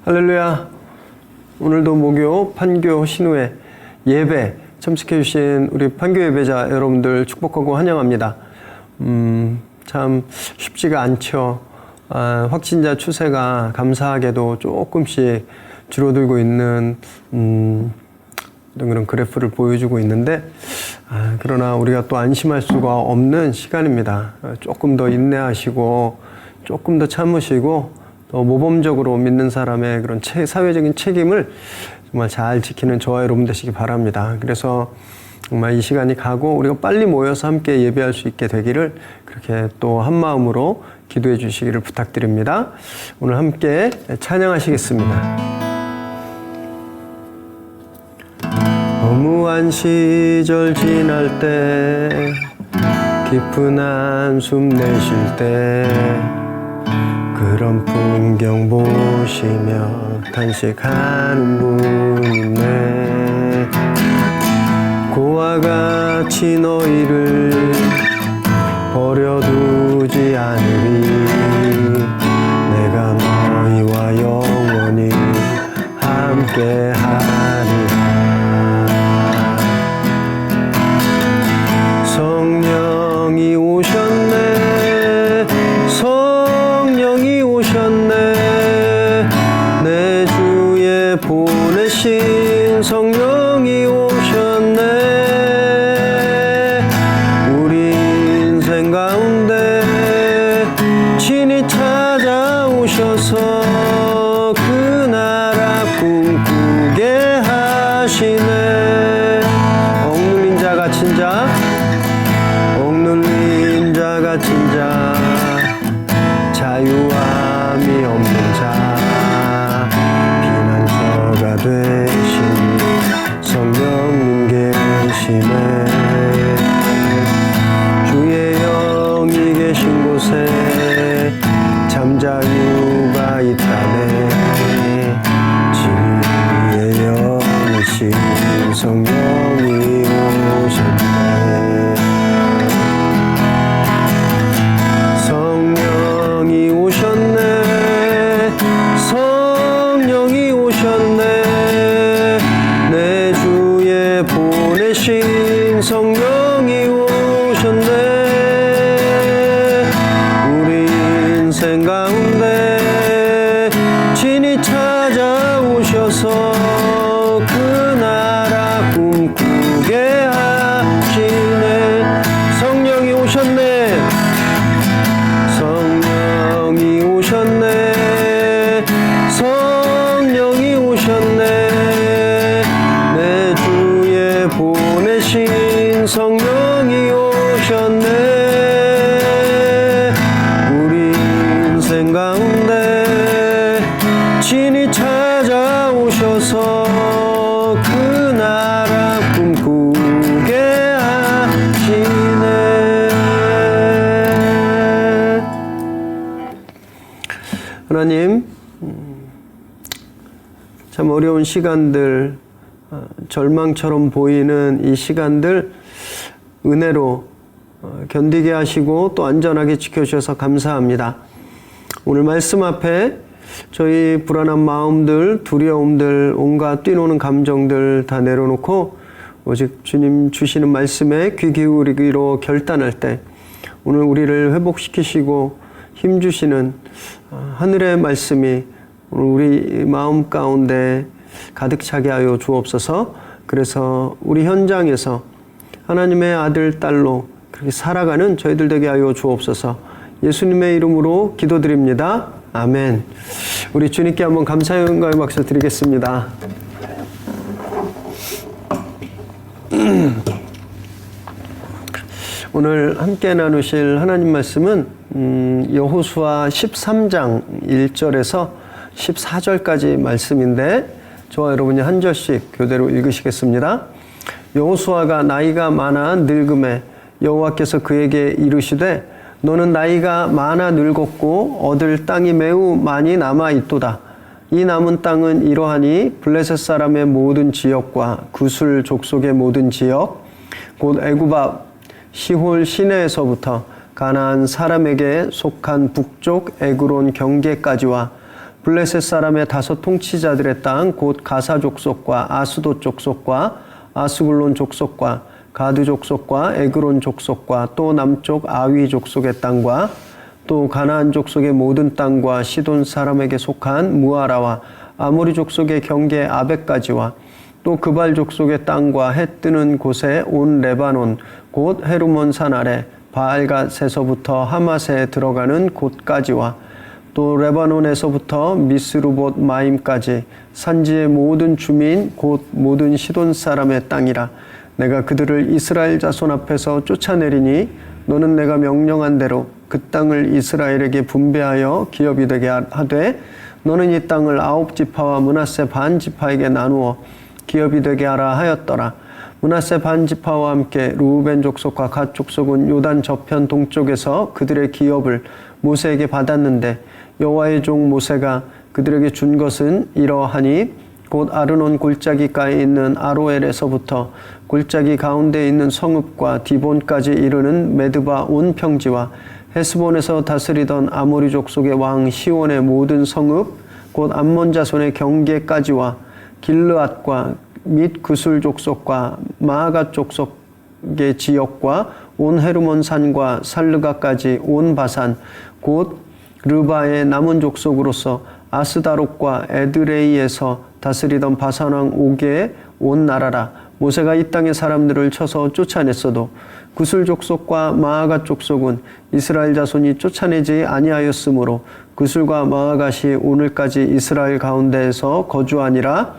할렐루야. 오늘도 목요 판교 신우회 예배 참석해 주신 우리 판교 예배자 여러분들 축복하고 환영합니다. 참 쉽지가 않죠. 확진자 추세가 감사하게도 조금씩 줄어들고 있는 그런 그래프를 보여주고 있는데, 그러나 우리가 또 안심할 수가 없는 시간입니다. 조금 더 인내하시고 조금 더 참으시고 또 모범적으로 믿는 사람의 그런 사회적인 책임을 정말 잘 지키는 저와 여러분 되시기 바랍니다. 그래서 정말 이 시간이 가고 우리가 빨리 모여서 함께 예배할 수 있게 되기를 그렇게 또 한 마음으로 기도해 주시기를 부탁드립니다. 오늘 함께 찬양하시겠습니다. 허무한 시절 지날 때, 깊은 한숨 내쉴 때, 그런 풍경 보시며 탄식하는 분 있네. 고와 같이 너희를 버려두지 않으리. 내가 너희와 영원히 함께하리라. 성령이 오셨네. 성령이 오셨네. 내 주에 보내신 성령이 오셨네. 우리 인생 가운데 친히 찾아오셔서 그 나라 꿈꾸게 하시네. 억눌린 자 갇힌 자, 억눌린 자 갇힌 자, 자유함이 없는 자, 피난처가 되신 성령님 계시네. 주의 영이 계신 곳에 잠자유가 있다네. 진리의 영이신 성령이 오셨네. 성령이 오셨네. 성령이 오셨네. 내 주에 보내신 성령이 오셨네. 우리 인생 가운데 친히 찾아오셔서 그 나라 꿈꾸게 하시네. 성령이 오셨네. 성령이 오셨네. 성령이 오셨네. 내 주에 보내신 성령이 오셨네. 우리 인생 가운데 친히 찾아오셔서 그 나라 꿈꾸게 하시네. 하나님, 참 어려운 시간들, 절망처럼 보이는 이 시간들 은혜로 견디게 하시고 또 안전하게 지켜주셔서 감사합니다. 오늘 말씀 앞에 저희 불안한 마음들, 두려움들, 온갖 뛰노는 감정들 다 내려놓고 오직 주님 주시는 말씀에 귀 기울이기로 결단할 때 오늘 우리를 회복시키시고 힘주시는 하늘의 말씀이 오늘 우리 마음 가운데 가득 차게 하여 주옵소서. 그래서 우리 현장에서 하나님의 아들, 딸로 그렇게 살아가는 저희들 되게 하여 주옵소서. 예수님의 이름으로 기도드립니다. 아멘. 우리 주님께 한번 감사의 영광의 박수 드리겠습니다. 오늘 함께 나누실 하나님 말씀은 여호수아 13장 1절에서 14절까지 말씀인데 저와 여러분이 한 절씩 교대로 읽으시겠습니다. 여호수아가 나이가 많아 늙음에 여호와께서 그에게 이르시되 너는 나이가 많아 늙었고 얻을 땅이 매우 많이 남아 있도다. 이 남은 땅은 이러하니 블레셋 사람의 모든 지역과 구술 족속의 모든 지역 곧 애굽 앞 시홀 시내에서부터 가나안 사람에게 속한 북쪽 에그론 경계까지와 블레셋 사람의 5 통치자들의 땅 곧 가사 족속과 아스돗 족속과 아스글론 족속과 가드 족속과 에그론 족속과 또 남쪽 아위 족속의 땅과 또 가나안 족속의 모든 땅과 시돈 사람에게 속한 무아라와 아모리 족속의 경계 아벡까지와 또 그발 족속의 땅과 해 뜨는 곳에 온 레바논 곧 헤르몬 산 아래 바알갓에서부터 하맛에 들어가는 곳까지와 또 레바논에서부터 미스루봇 마임까지 산지의 모든 주민 곧 모든 시돈 사람의 땅이라. 내가 그들을 이스라엘 자손 앞에서 쫓아내리니 너는 내가 명령한 대로 그 땅을 이스라엘에게 분배하여 기업이 되게 하되 너는 이 땅을 9지파와 므낫세 반 지파에게 나누어 기업이 되게 하라 하였더라. 므낫세 반 지파와 함께 루벤 족속과 갓 족속은 요단 저편 동쪽에서 그들의 기업을 모세에게 받았는데 여호와의 종 모세가 그들에게 준 것은 이러하니 곧 아르논 골짜기가에 있는 아로엘에서부터 골짜기 가운데 있는 성읍과 디본까지 이르는 메드바 온 평지와 헤스본에서 다스리던 아모리 족속의 왕 시온의 모든 성읍 곧 암몬 자손의 경계까지와 길르앗과 및 구술 족속과 마아갓 족속의 지역과 온 헤르몬 산과 살르가까지 온 바산 곧 르바의 남은 족속으로서 아스다롯과 에드레이에서 다스리던 바산 왕 오게의 온 나라라. 모세가 이 땅의 사람들을 쳐서 쫓아냈어도 구술 족속과 마아갓 족속은 이스라엘 자손이 쫓아내지 아니하였으므로 구술과 마아갓이 오늘까지 이스라엘 가운데에서 거주하니라.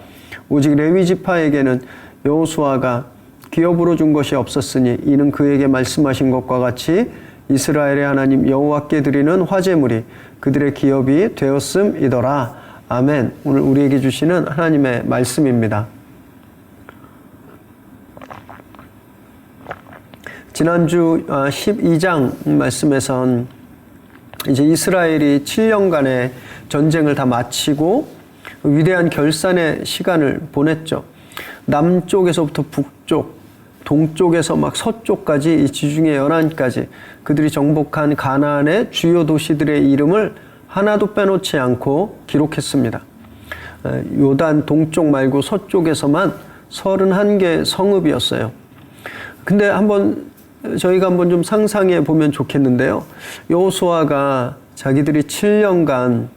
오직 레위 지파에게는 여호수아가 기업으로 준 것이 없었으니 이는 그에게 말씀하신 것과 같이 이스라엘의 하나님 여호와께 드리는 화제물이 그들의 기업이 되었음이더라. 아멘. 오늘 우리에게 주시는 하나님의 말씀입니다. 지난주 12장 말씀에선 이제 이스라엘이 7년간의 전쟁을 다 마치고 위대한 결산의 시간을 보냈죠. 남쪽에서부터 북쪽, 동쪽에서 막 서쪽까지 이 지중해 연안까지 그들이 정복한 가나안의 주요 도시들의 이름을 하나도 빼놓지 않고 기록했습니다. 요단 동쪽 말고 서쪽에서만 31개 성읍이었어요. 근데 저희가 한번 좀 상상해 보면 좋겠는데요. 여호수아가 자기들이 7년간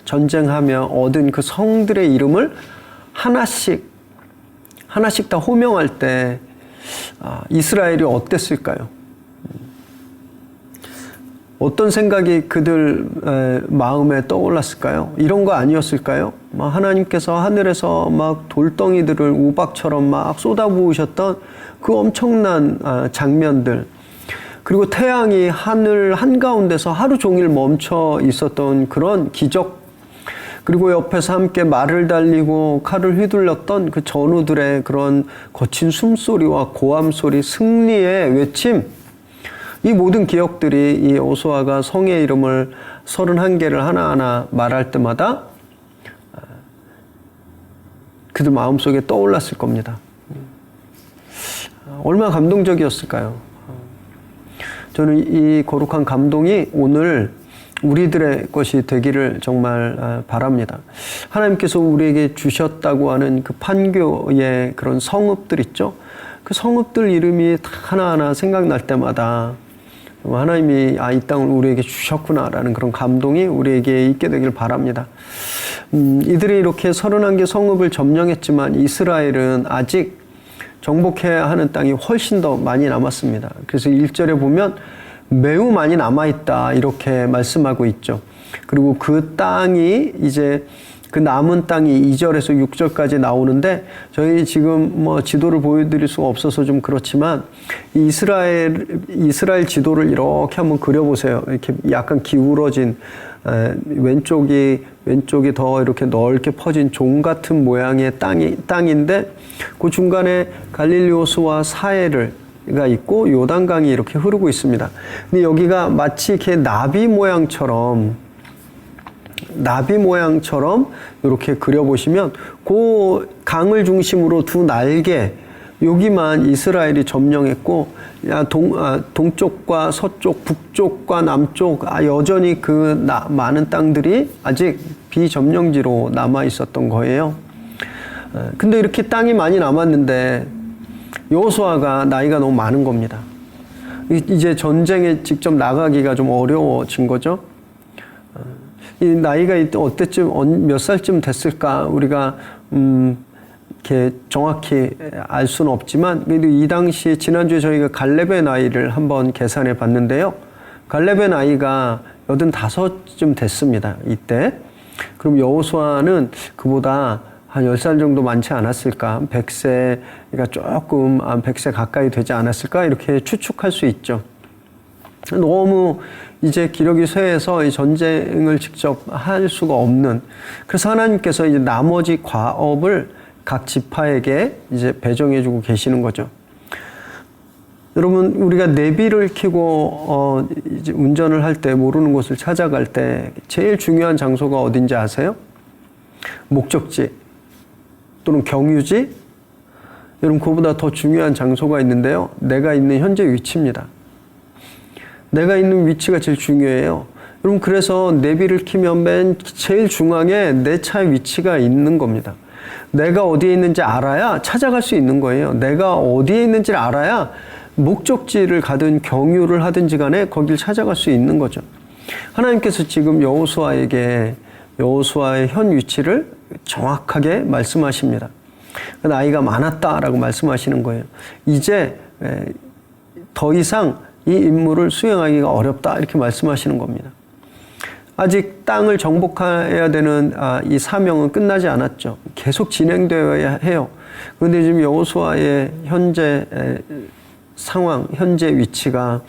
전쟁하며 얻은 그 성들의 이름을 하나씩 다 호명할 때 이스라엘이 어땠을까요? 어떤 생각이 그들 마음에 떠올랐을까요? 이런 거 아니었을까요? 하나님께서 하늘에서 막 돌덩이들을 우박처럼 막 쏟아부으셨던 그 엄청난 장면들, 그리고 태양이 하늘 한가운데서 하루 종일 멈춰 있었던 그런 기적, 그리고 옆에서 함께 말을 달리고 칼을 휘둘렀던 그 전우들의 그런 거친 숨소리와 고함소리, 승리의 외침, 이 모든 기억들이 이 여호수아가 성의 이름을 31개를 하나하나 말할 때마다 그들 마음속에 떠올랐을 겁니다. 얼마나 감동적이었을까요? 저는 이 거룩한 감동이 오늘 우리들의 것이 되기를 정말 바랍니다. 하나님께서 우리에게 주셨다고 하는 그 판교의 그런 성읍들 있죠? 그 성읍들 이름이 다 하나하나 생각날 때마다 하나님이 이 땅을 우리에게 주셨구나라는 그런 감동이 우리에게 있게 되길 바랍니다. 이들이 이렇게 31개 성읍을 점령했지만 이스라엘은 아직 정복해야 하는 땅이 훨씬 더 많이 남았습니다. 그래서 1절에 보면 매우 많이 남아있다 이렇게 말씀하고 있죠. 그리고 그 땅이 이제 그 남은 땅이 2절에서 6절까지 나오는데 저희 지금 지도를 보여드릴 수가 없어서 좀 그렇지만 이스라엘 지도를 이렇게 한번 그려보세요. 이렇게 약간 기울어진 왼쪽이 더 이렇게 넓게 퍼진 종 같은 모양의 땅인데 그 중간에 갈릴리 호수와 사해가 있고 요단강이 이렇게 흐르고 있습니다. 근데 여기가 마치 이렇게 나비 모양처럼 이렇게 그려보시면 그 강을 중심으로 두 날개, 여기만 이스라엘이 점령했고 동쪽과 서쪽, 북쪽과 남쪽 여전히 그 많은 땅들이 아직 비점령지로 남아 있었던 거예요. 근데 이렇게 땅이 많이 남았는데 여호수아가 나이가 너무 많은 겁니다. 이제 전쟁에 직접 나가기가 좀 어려워진 거죠. 이 나이가 어때쯤 몇 살쯤 됐을까 우리가 이렇게 정확히 알 수는 없지만 그래도 이 당시 지난주에 저희가 갈렙의 나이를 한번 계산해 봤는데요. 갈렙의 나이가 85쯤 됐습니다. 이때. 그럼 여호수아는 그보다 한 10살 정도 많지 않았을까? 100세가 조금 100세 가까이 되지 않았을까? 이렇게 추측할 수 있죠. 너무 이제 기력이 쇠해서 이 전쟁을 직접 할 수가 없는. 그래서 하나님께서 이제 나머지 과업을 각 지파에게 이제 배정해주고 계시는 거죠. 여러분, 우리가 내비를 켜고 이제 운전을 할 때 모르는 곳을 찾아갈 때 제일 중요한 장소가 어딘지 아세요? 목적지 또는 경유지? 여러분, 그보다 더 중요한 장소가 있는데요. 내가 있는 현재 위치입니다. 내가 있는 위치가 제일 중요해요. 여러분, 그래서 내비를 켜면 맨 제일 중앙에 내 차의 위치가 있는 겁니다. 내가 어디에 있는지 알아야 찾아갈 수 있는 거예요. 내가 어디에 있는지를 알아야 목적지를 가든 경유를 하든지 간에 거길 찾아갈 수 있는 거죠. 하나님께서 지금 여호수아에게 여호수아의 현 위치를 정확하게 말씀하십니다. 나이가 많았다라고 말씀하시는 거예요. 이제 더 이상 이 임무를 수행하기가 어렵다 이렇게 말씀하시는 겁니다. 아직 땅을 정복해야 되는 이 사명은 끝나지 않았죠. 계속 진행되어야 해요. 그런데 지금 여호수아의 현재 상황, 현재 위치가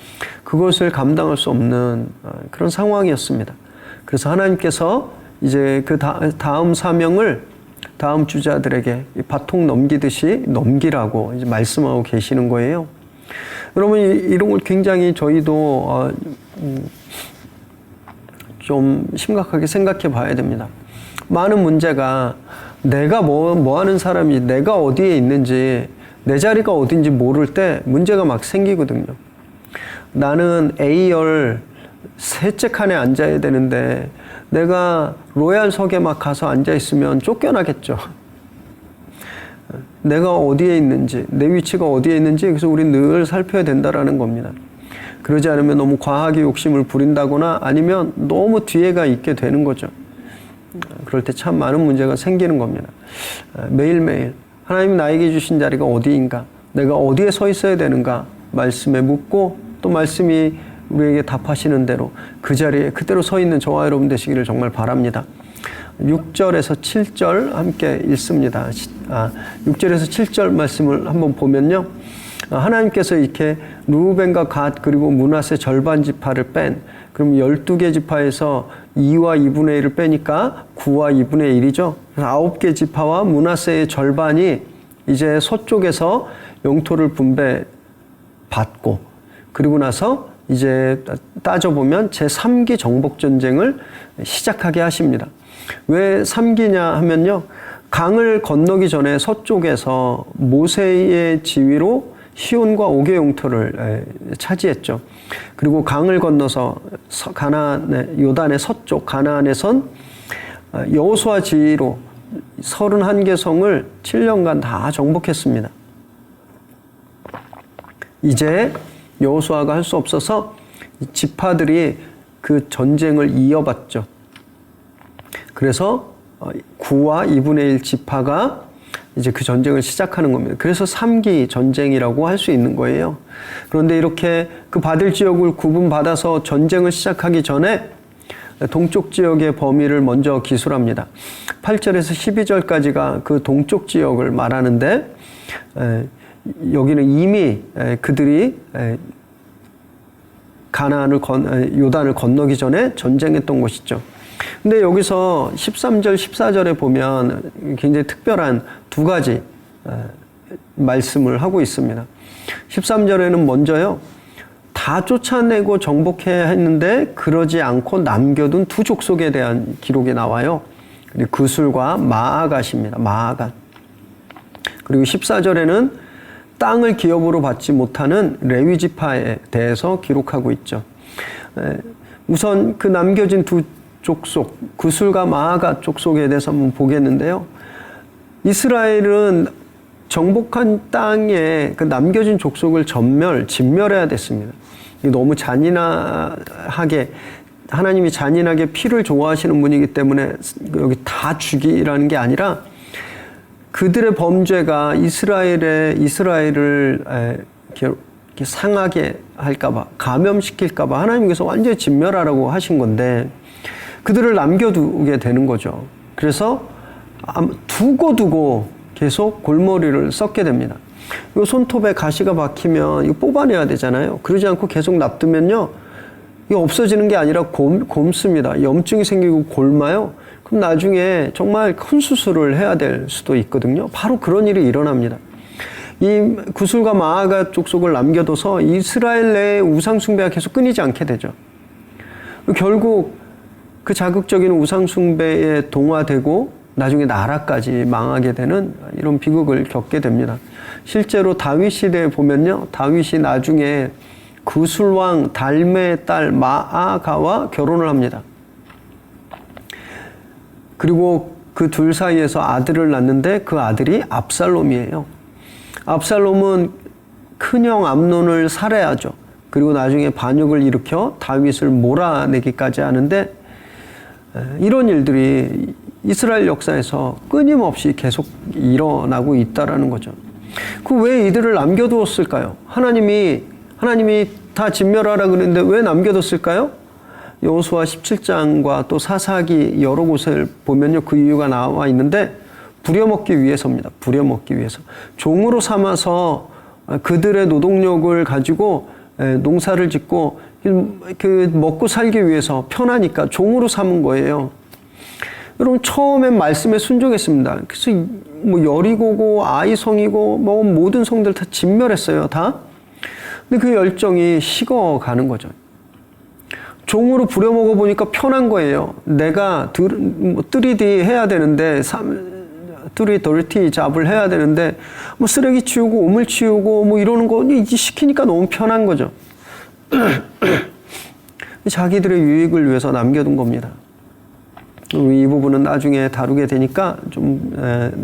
그것을 감당할 수 없는 그런 상황이었습니다. 그래서 하나님께서 이제 그 다음 사명을 다음 주자들에게 바통 넘기듯이 넘기라고 이제 말씀하고 계시는 거예요. 여러분, 이런 걸 굉장히 저희도 좀 심각하게 생각해 봐야 됩니다. 많은 문제가 내가 뭐 하는 사람이 내가 어디에 있는지 내 자리가 어딘지 모를 때 문제가 막 생기거든요. 나는 A열 셋째 칸에 앉아야 되는데 내가 로얄석에 막 가서 앉아 있으면 쫓겨나겠죠. 내가 어디에 있는지, 내 위치가 어디에 있는지 그래서 우리는 늘 살펴야 된다라는 겁니다. 그러지 않으면 너무 과하게 욕심을 부린다거나 아니면 너무 뒤에가 있게 되는 거죠. 그럴 때 참 많은 문제가 생기는 겁니다. 매일매일 하나님이 나에게 주신 자리가 어디인가, 내가 어디에 서 있어야 되는가 말씀에 묻고 또 말씀이 우리에게 답하시는 대로 그 자리에 그대로 서 있는 저와 여러분 되시기를 정말 바랍니다. 6절에서 7절 함께 읽습니다. 6절에서 7절 말씀을 한번 보면요. 하나님께서 이렇게 루벤과 갓 그리고 므낫세 절반 지파를 뺀, 그럼 12개 지파에서 2와 2분의 1을 빼니까 9와 2분의 1이죠. 그래서 9개 지파와 므낫세의 절반이 이제 서쪽에서 영토를 분배받고, 그리고 나서 이제 따져보면 제3기 정복전쟁을 시작하게 하십니다. 왜 3기냐 하면요. 강을 건너기 전에 서쪽에서 모세의 지위로 시온과 옥의 영토를 차지했죠. 그리고 강을 건너서 요단의 서쪽 가나안에선 여호수아 지위로 31개 성을 7년간 다 정복했습니다. 이제 여호수아가 할 수 없어서 지파들이 그 전쟁을 이어받죠. 그래서 9와 2분의 1 지파가 이제 그 전쟁을 시작하는 겁니다. 그래서 3기 전쟁이라고 할 수 있는 거예요. 그런데 이렇게 그 받을 지역을 구분받아서 전쟁을 시작하기 전에 동쪽 지역의 범위를 먼저 기술합니다. 8절에서 12절까지가 그 동쪽 지역을 말하는데, 여기는 이미 그들이 가나안을 요단을 건너기 전에 전쟁했던 곳이죠. 근데 여기서 13절, 14절에 보면 굉장히 특별한 두 가지 말씀을 하고 있습니다. 13절에는 먼저요, 다 쫓아내고 정복해야 했는데 그러지 않고 남겨둔 두 족속에 대한 기록이 나와요. 그술과 마아갓입니다. 마아갓. 그리고 14절에는 땅을 기업으로 받지 못하는 레위 지파에 대해서 기록하고 있죠. 우선 그 남겨진 두 족속, 구술과 마아가 족속에 대해서 한번 보겠는데요. 이스라엘은 정복한 땅에 그 남겨진 족속을 진멸해야 됐습니다. 너무 잔인하게, 하나님이 잔인하게 피를 좋아하시는 분이기 때문에 여기 다 죽이라는 게 아니라 그들의 범죄가 이스라엘을 이렇게 상하게 할까봐, 감염시킬까봐 하나님께서 완전히 진멸하라고 하신 건데 그들을 남겨두게 되는 거죠. 그래서 두고 계속 골머리를 썩게 됩니다. 이 손톱에 가시가 박히면 이거 뽑아내야 되잖아요. 그러지 않고 계속 놔두면요, 이거 없어지는 게 아니라 곪습니다. 염증이 생기고 골마요. 그럼 나중에 정말 큰 수술을 해야 될 수도 있거든요. 바로 그런 일이 일어납니다. 이 구술과 마아가 족속을 남겨둬서 이스라엘 내의 우상 숭배가 계속 끊이지 않게 되죠. 결국 그 자극적인 우상 숭배에 동화되고 나중에 나라까지 망하게 되는 이런 비극을 겪게 됩니다. 실제로 다윗 시대에 보면요, 다윗이 나중에 구술왕 달메의 딸 마아가와 결혼을 합니다. 그리고 그 둘 사이에서 아들을 낳는데 그 아들이 압살롬이에요. 압살롬은 큰형 암논을 살해하죠. 그리고 나중에 반역을 일으켜 다윗을 몰아내기까지 하는데, 이런 일들이 이스라엘 역사에서 끊임없이 계속 일어나고 있다라는 거죠. 왜 이들을 남겨두었을까요? 하나님이 다 진멸하라 그랬는데 왜 남겨뒀을까요? 여호수아 17장과 또 사사기 여러 곳을 보면요, 그 이유가 나와 있는데 부려먹기 위해서입니다. 부려먹기 위해서. 종으로 삼아서 그들의 노동력을 가지고 농사를 짓고 그 먹고 살기 위해서 편하니까 종으로 삼은 거예요. 여러분, 처음엔 말씀에 순종했습니다. 그래서 뭐 여리고고 아이성이고 뭐 모든 성들 다 진멸했어요, 다. 근데 그 열정이 식어가는 거죠. 종으로 부려먹어 보니까 편한 거예요. 내가 3D 해야 되는데, 3D 더티 잡을 해야 되는데, 뭐 쓰레기 치우고 오물 치우고 뭐 이러는 거 이제 시키니까 너무 편한 거죠. 자기들의 유익을 위해서 남겨둔 겁니다. 이 부분은 나중에 다루게 되니까 좀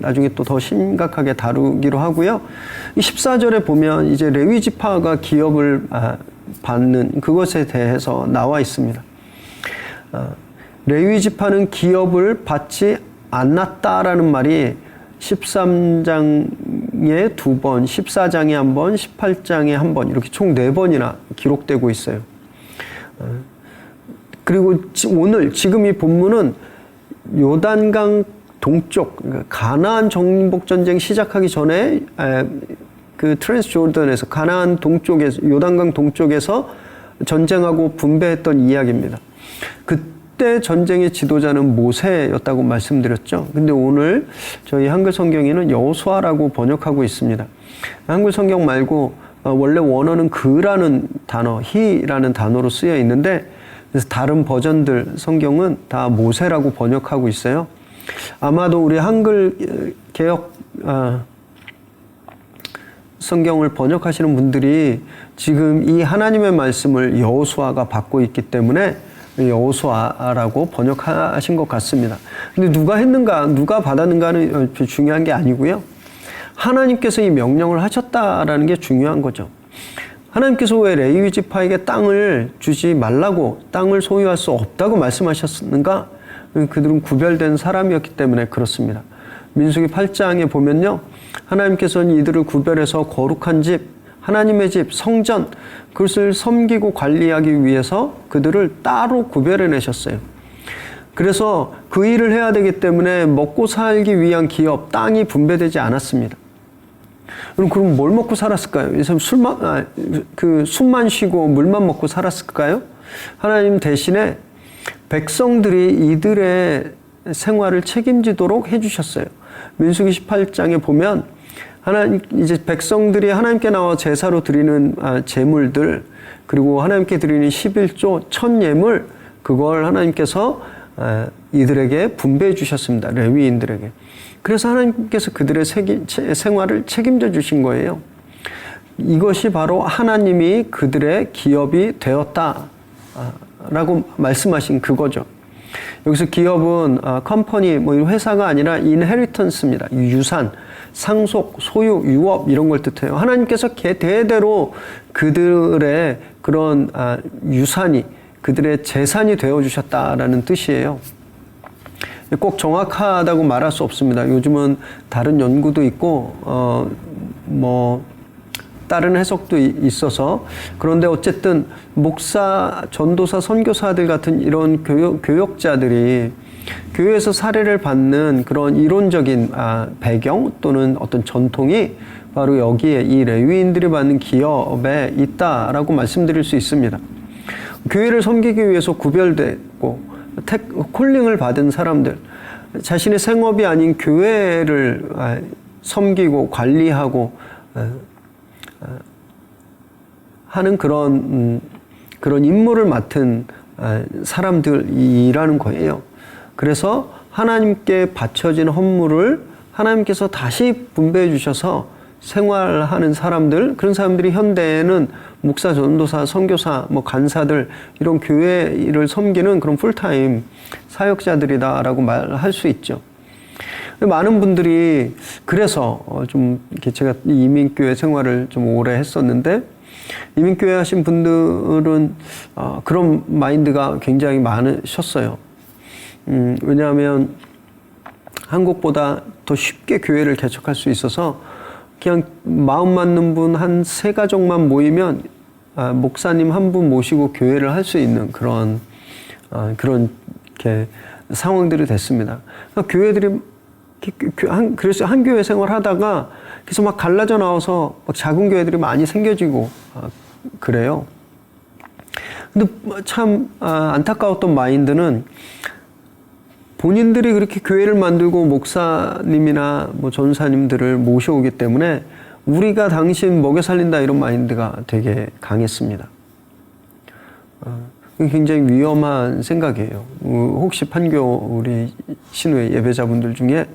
나중에 또 더 심각하게 다루기로 하고요. 14절에 보면 이제 레위 지파가 기업을 받는 그것에 대해서 나와 있습니다. 레위 지파는 기업을 받지 않았다라는 말이 13장에 2번, 14장에 1번, 18장에 1번 이렇게 총 4번이나 기록되고 있어요. 그리고 지금 이 본문은 요단강 동쪽, 가나안 정복 전쟁 시작하기 전에 그 트랜스조던에서 가나안 동쪽에서, 요단강 동쪽에서 전쟁하고 분배했던 이야기입니다. 그때 전쟁의 지도자는 모세였다고 말씀드렸죠. 근데 오늘 저희 한글 성경에는 여호수아라고 번역하고 있습니다. 한글 성경 말고 원래 원어는 그라는 단어, 히라는 단어로 쓰여 있는데, 그래서 다른 버전들 성경은 다 모세라고 번역하고 있어요. 아마도 우리 한글 개역 성경을 번역하시는 분들이 지금 이 하나님의 말씀을 여호수아가 받고 있기 때문에 여호수아라고 번역하신 것 같습니다. 근데 누가 했는가, 누가 받았는가는 중요한 게 아니고요. 하나님께서 이 명령을 하셨다라는 게 중요한 거죠. 하나님께서 왜 레위 지파에게 땅을 주지 말라고, 땅을 소유할 수 없다고 말씀하셨는가? 그들은 구별된 사람이었기 때문에 그렇습니다. 민수기 8장에 보면요, 하나님께서는 이들을 구별해서 거룩한 집, 하나님의 집, 성전, 그것을 섬기고 관리하기 위해서 그들을 따로 구별해 내셨어요. 그래서 그 일을 해야 되기 때문에 먹고 살기 위한 기업, 땅이 분배되지 않았습니다. 그럼 뭘 먹고 살았을까요? 숨만 쉬고 물만 먹고 살았을까요? 하나님 대신에 백성들이 이들의 생활을 책임지도록 해주셨어요. 민수기 18장에 보면 이제 백성들이 하나님께 나와 제사로 드리는 제물들, 그리고 하나님께 드리는 11조 첫 예물, 그걸 하나님께서 이들에게 분배해 주셨습니다. 레위인들에게. 그래서 하나님께서 그들의 생활을 책임져 주신 거예요. 이것이 바로 하나님이 그들의 기업이 되었다라고 말씀하신 그거죠. 여기서 기업은 컴퍼니, 뭐 회사가 아니라 인헤리턴스입니다. 유산, 상속, 소유, 유업 이런 걸 뜻해요. 하나님께서 대대로 그들의 그런 유산이 그들의 재산이 되어주셨다라는 뜻이에요. 꼭 정확하다고 말할 수 없습니다. 요즘은 다른 연구도 있고 다른 해석도 있어서, 그런데 어쨌든 목사, 전도사, 선교사들 같은 이런 교역자들이 교회에서 사례를 받는 그런 이론적인 배경 또는 어떤 전통이 바로 여기에 이 레위인들이 받는 기업에 있다라고 말씀드릴 수 있습니다. 교회를 섬기기 위해서 구별되고 콜링을 받은 사람들, 자신의 생업이 아닌 교회를 섬기고 관리하고 하는 그런 임무를 맡은 사람들이라는 거예요. 그래서 하나님께 바쳐진 헌물을 하나님께서 다시 분배해 주셔서 생활하는 사람들, 그런 사람들이 현대에는 목사, 전도사, 선교사, 간사들, 이런 교회를 섬기는 그런 풀타임 사역자들이다라고 말할 수 있죠. 많은 분들이, 그래서 좀 이렇게 제가 이민교회 생활을 좀 오래 했었는데, 이민교회 하신 분들은 그런 마인드가 굉장히 많으셨어요. 왜냐하면 한국보다 더 쉽게 교회를 개척할 수 있어서 그냥 마음 맞는 분 한 3가족만 모이면 목사님 한 분 모시고 교회를 할 수 있는 그런 이렇게 상황들이 됐습니다. 그러니까 교회들이 그래서 한 교회 생활하다가 그래서 막 갈라져 나와서 막 작은 교회들이 많이 생겨지고 그래요. 근데 참 안타까웠던 마인드는, 본인들이 그렇게 교회를 만들고 목사님이나 전사님들을 모셔오기 때문에 우리가 당신 먹여 살린다, 이런 마인드가 되게 강했습니다. 굉장히 위험한 생각이에요. 혹시 판교 우리 신우의 예배자분들 중에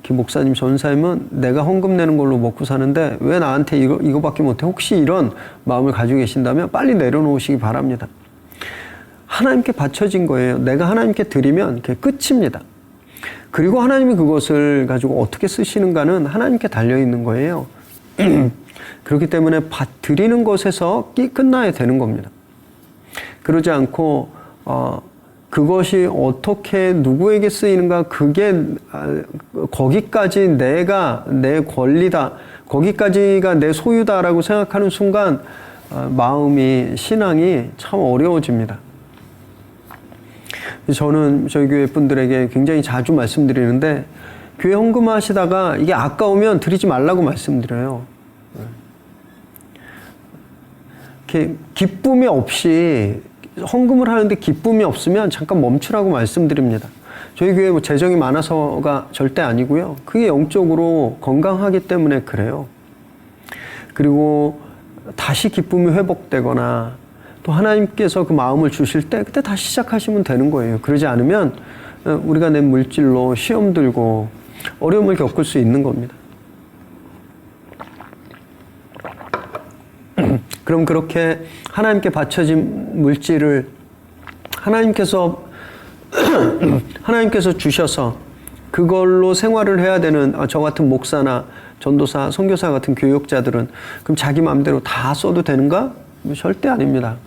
목사님, 전사님은 내가 헌금 내는 걸로 먹고 사는데 왜 나한테 이거밖에 못해? 혹시 이런 마음을 가지고 계신다면 빨리 내려놓으시기 바랍니다. 하나님께 바쳐진 거예요. 내가 하나님께 드리면 그게 끝입니다. 그리고 하나님이 그것을 가지고 어떻게 쓰시는가는 하나님께 달려있는 거예요. 그렇기 때문에 드리는 것에서 끝나야 되는 겁니다. 그러지 않고 그것이 어떻게 누구에게 쓰이는가, 그게 거기까지 내가 내 권리다, 거기까지가 내 소유다라고 생각하는 순간 마음이, 신앙이 참 어려워집니다. 저는 저희 교회 분들에게 굉장히 자주 말씀드리는데, 교회 헌금하시다가 이게 아까우면 드리지 말라고 말씀드려요. 이렇게 기쁨이 없이, 헌금을 하는데 기쁨이 없으면 잠깐 멈추라고 말씀드립니다. 저희 교회 재정이 많아서가 절대 아니고요. 그게 영적으로 건강하기 때문에 그래요. 그리고 다시 기쁨이 회복되거나 또 하나님께서 그 마음을 주실 때 그때 다시 시작하시면 되는 거예요. 그러지 않으면 우리가 낸 물질로 시험 들고 어려움을 겪을 수 있는 겁니다. 그럼 그렇게 하나님께 바쳐진 물질을 하나님께서 주셔서 그걸로 생활을 해야 되는 저 같은 목사나 전도사, 선교사 같은 교역자들은 그럼 자기 마음대로 다 써도 되는가? 절대 아닙니다.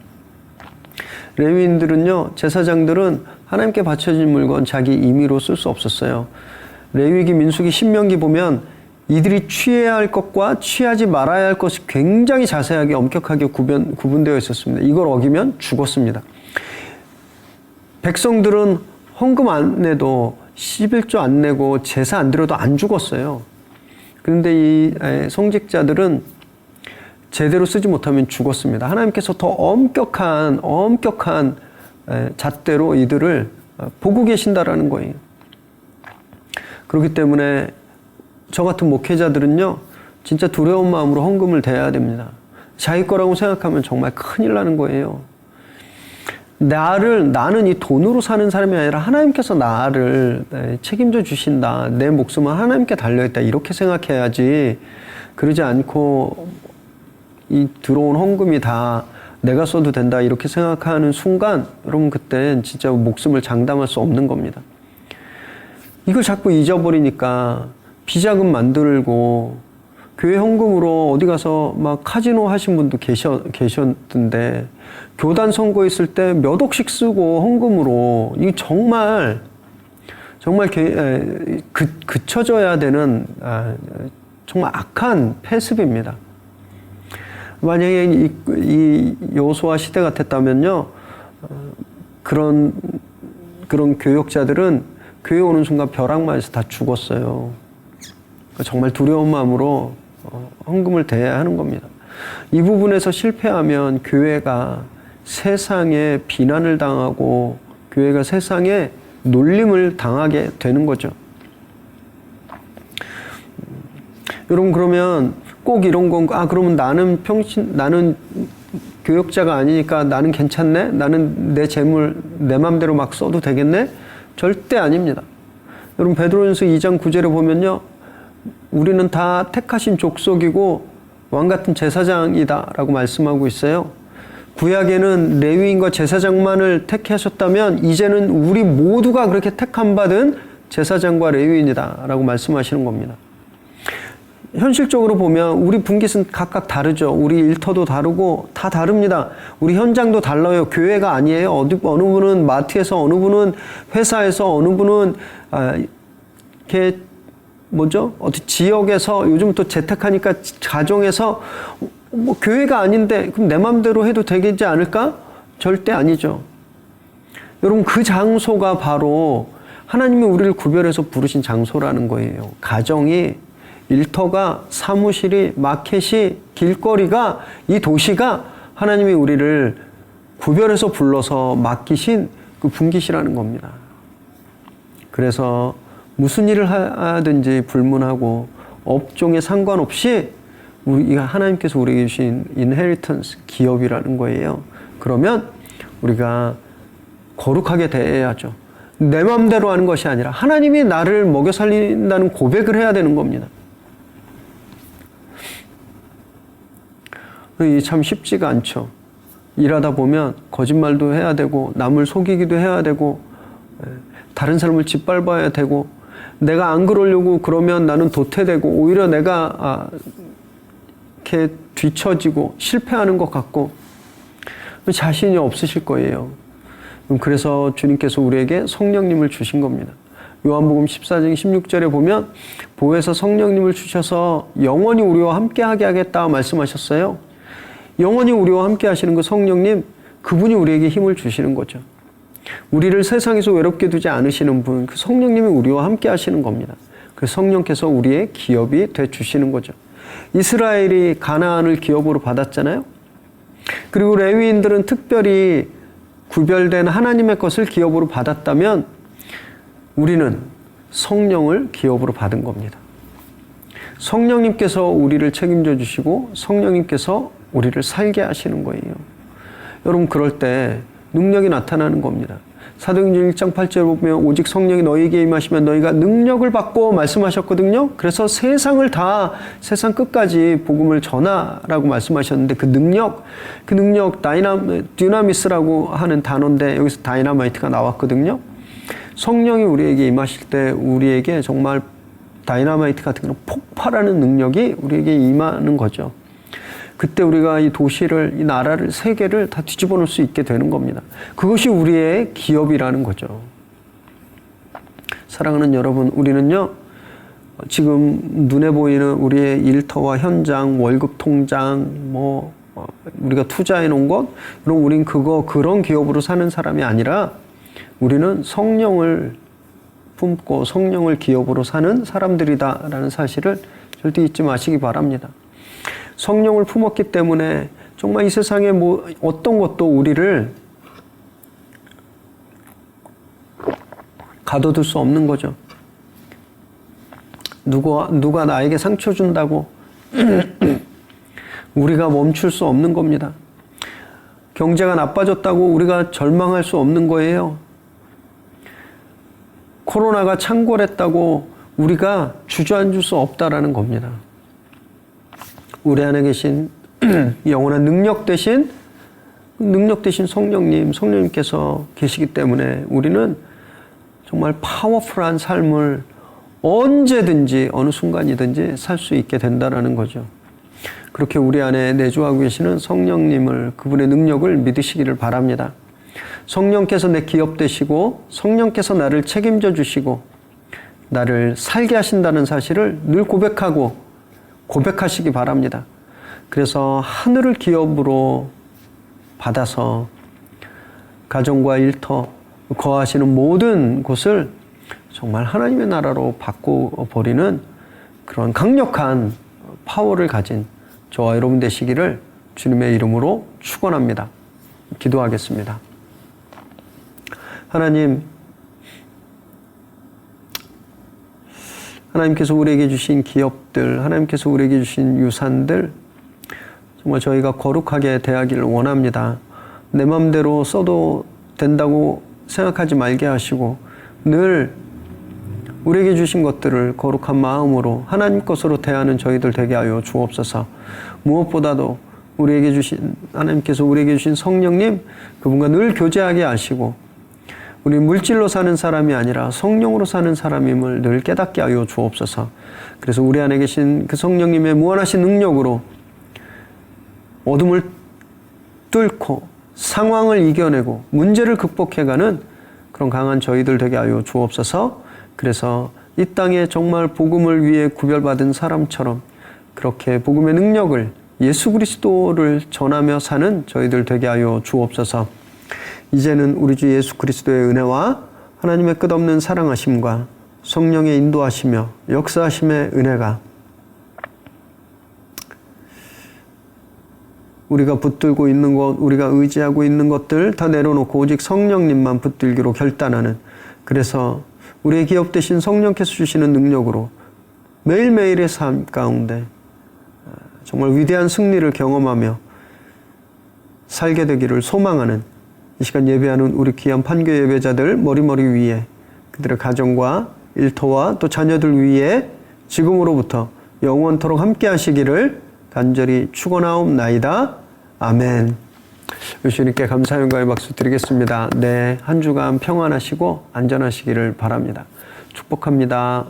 레위인들은요, 제사장들은 하나님께 바쳐진 물건 자기 임의로 쓸 수 없었어요. 레위기, 민수기, 신명기 보면 이들이 취해야 할 것과 취하지 말아야 할 것이 굉장히 자세하게 엄격하게 구분되어 있었습니다. 이걸 어기면 죽었습니다. 백성들은 헌금 안 내도 11조 안 내고 제사 안 드려도 안 죽었어요. 그런데 이 성직자들은 제대로 쓰지 못하면 죽었습니다. 하나님께서 더 엄격한 잣대로 이들을 보고 계신다라는 거예요. 그렇기 때문에 저 같은 목회자들은요, 진짜 두려운 마음으로 헌금을 대해야 됩니다. 자기 거라고 생각하면 정말 큰일 나는 거예요. 나는 이 돈으로 사는 사람이 아니라 하나님께서 나를 책임져 주신다. 내 목숨은 하나님께 달려있다. 이렇게 생각해야지. 그러지 않고 이 들어온 헌금이 다 내가 써도 된다 이렇게 생각하는 순간 여러분 그땐 진짜 목숨을 장담할 수 없는 겁니다. 이걸 자꾸 잊어버리니까 비자금 만들고 교회 헌금으로 어디 가서 막 카지노 하신 분도 계셨던데 교단 선거 있을 때 몇 억씩 쓰고 헌금으로 이 정말 그쳐져야 되는 정말 악한 폐습입니다. 만약에 이 여호수아 시대 같았다면요, 그런 교역자들은 교회 오는 순간 벼락맞아서 다 죽었어요. 정말 두려운 마음으로 헌금을 대해야 하는 겁니다. 이 부분에서 실패하면 교회가 세상에 비난을 당하고 교회가 세상에 놀림을 당하게 되는 거죠. 여러분 그러면 꼭 이런 건 그러면 나는 교역자가 아니니까 나는 괜찮네? 나는 내 재물 내 맘대로 막 써도 되겠네? 절대 아닙니다. 여러분 베드로전서 2장 9절에 보면요. 우리는 다 택하신 족속이고 왕같은 제사장이다 라고 말씀하고 있어요. 구약에는 레위인과 제사장만을 택하셨다면 이제는 우리 모두가 그렇게 택함 받은 제사장과 레위인이다 라고 말씀하시는 겁니다. 현실적으로 보면 우리 분깃은 각각 다르죠. 우리 일터도 다르고 다 다릅니다. 우리 현장도 달라요. 교회가 아니에요. 어느 분은 마트에서, 어느 분은 회사에서, 어느 분은 이렇게 어디 지역에서, 요즘 또 재택하니까 가정에서 뭐 교회가 아닌데 그럼 내 맘대로 해도 되겠지 않을까? 절대 아니죠. 여러분 그 장소가 바로 하나님이 우리를 구별해서 부르신 장소라는 거예요. 가정이, 일터가, 사무실이, 마켓이, 길거리가, 이 도시가 하나님이 우리를 구별해서 불러서 맡기신 그 분깃이라는 겁니다. 그래서 무슨 일을 하든지 불문하고 업종에 상관없이 우리가 하나님께서 우리에게 주신 인헤리턴스, 기업이라는 거예요. 그러면 우리가 거룩하게 대해야죠. 내 마음대로 하는 것이 아니라 하나님이 나를 먹여 살린다는 고백을 해야 되는 겁니다. 이게 참 쉽지가 않죠. 일하다 보면 거짓말도 해야 되고 남을 속이기도 해야 되고 다른 사람을 짓밟아야 되고 내가 안 그러려고 그러면 나는 도태되고 오히려 내가 이렇게 뒤처지고 실패하는 것 같고 자신이 없으실 거예요. 그래서 주님께서 우리에게 성령님을 주신 겁니다. 요한복음 14장 16절에 보면 보혜사 성령님을 주셔서 영원히 우리와 함께하게 하겠다 말씀하셨어요. 영원히 우리와 함께 하시는 그 성령님, 그분이 우리에게 힘을 주시는 거죠. 우리를 세상에서 외롭게 두지 않으시는 분, 그 성령님이 우리와 함께 하시는 겁니다. 그 성령께서 우리의 기업이 돼 주시는 거죠. 이스라엘이 가나안을 기업으로 받았잖아요. 그리고 레위인들은 특별히 구별된 하나님의 것을 기업으로 받았다면 우리는 성령을 기업으로 받은 겁니다. 성령님께서 우리를 책임져 주시고 성령님께서 우리를 살게 하시는 거예요. 여러분 그럴 때 능력이 나타나는 겁니다. 사도행전 1장 8절에 보면 오직 성령이 너희에게 임하시면 너희가 능력을 받고 말씀하셨거든요. 그래서 세상 끝까지 복음을 전하라고 말씀하셨는데 그 능력 dynamis라고 하는 단어인데 여기서 다이너마이트가 나왔거든요. 성령이 우리에게 임하실 때 우리에게 정말 다이너마이트 같은 그런 폭발하는 능력이 우리에게 임하는 거죠. 그때 우리가 이 도시를, 이 나라를, 세계를 다 뒤집어 놓을 수 있게 되는 겁니다. 그것이 우리의 기업이라는 거죠. 사랑하는 여러분, 우리는요, 지금 눈에 보이는 우리의 일터와 현장, 월급 통장, 우리가 투자해 놓은 것, 그럼 우린 그런 기업으로 사는 사람이 아니라 우리는 성령을 품고 성령을 기업으로 사는 사람들이다라는 사실을 절대 잊지 마시기 바랍니다. 성령을 품었기 때문에 정말 이 세상에 어떤 것도 우리를 가둬둘 수 없는 거죠. 누가 나에게 상처 준다고 우리가 멈출 수 없는 겁니다. 경제가 나빠졌다고 우리가 절망할 수 없는 거예요. 코로나가 창궐했다고 우리가 주저앉을 수 없다라는 겁니다. 우리 안에 계신 영원한 능력 대신 성령님께서 계시기 때문에 우리는 정말 파워풀한 삶을 언제든지 어느 순간이든지 살 수 있게 된다는 거죠. 그렇게 우리 안에 내주하고 계시는 성령님을, 그분의 능력을 믿으시기를 바랍니다. 성령께서 내 기업 되시고 성령께서 나를 책임져 주시고 나를 살게 하신다는 사실을 늘 고백하시기 바랍니다. 그래서 하늘을 기업으로 받아서 가정과 일터, 거하시는 모든 곳을 정말 하나님의 나라로 바꿔버리는 그런 강력한 파워를 가진 저와 여러분 되시기를 주님의 이름으로 축원합니다. 기도하겠습니다. 하나님께서 우리에게 주신 기업들, 하나님께서 우리에게 주신 유산들 정말 저희가 거룩하게 대하기를 원합니다. 내 마음대로 써도 된다고 생각하지 말게 하시고 늘 우리에게 주신 것들을 거룩한 마음으로 하나님 것으로 대하는 저희들 되게 하여 주옵소서. 무엇보다도 하나님께서 우리에게 주신 성령님, 그분과 늘 교제하게 하시고 우리 물질로 사는 사람이 아니라 성령으로 사는 사람임을 늘 깨닫게 하여 주옵소서. 그래서 우리 안에 계신 그 성령님의 무한하신 능력으로 어둠을 뚫고 상황을 이겨내고 문제를 극복해가는 그런 강한 저희들 되게 하여 주옵소서. 그래서 이 땅에 정말 복음을 위해 구별받은 사람처럼 그렇게 복음의 능력을, 예수 그리스도를 전하며 사는 저희들 되게 하여 주옵소서. 이제는 우리 주 예수 그리스도의 은혜와 하나님의 끝없는 사랑하심과 성령의 인도하시며 역사하심의 은혜가 우리가 붙들고 있는 것, 우리가 의지하고 있는 것들 다 내려놓고 오직 성령님만 붙들기로 결단하는, 그래서 우리의 기업 되신 성령께서 주시는 능력으로 매일매일의 삶 가운데 정말 위대한 승리를 경험하며 살게 되기를 소망하는 이 시간 예배하는 우리 귀한 판교 예배자들 머리머리 위에, 그들의 가정과 일터와 또 자녀들 위에 지금으로부터 영원토록 함께 하시기를 간절히 축원하옵나이다. 아멘. 주님께 감사 영광의 박수 드리겠습니다. 네, 한 주간 평안하시고 안전하시기를 바랍니다. 축복합니다.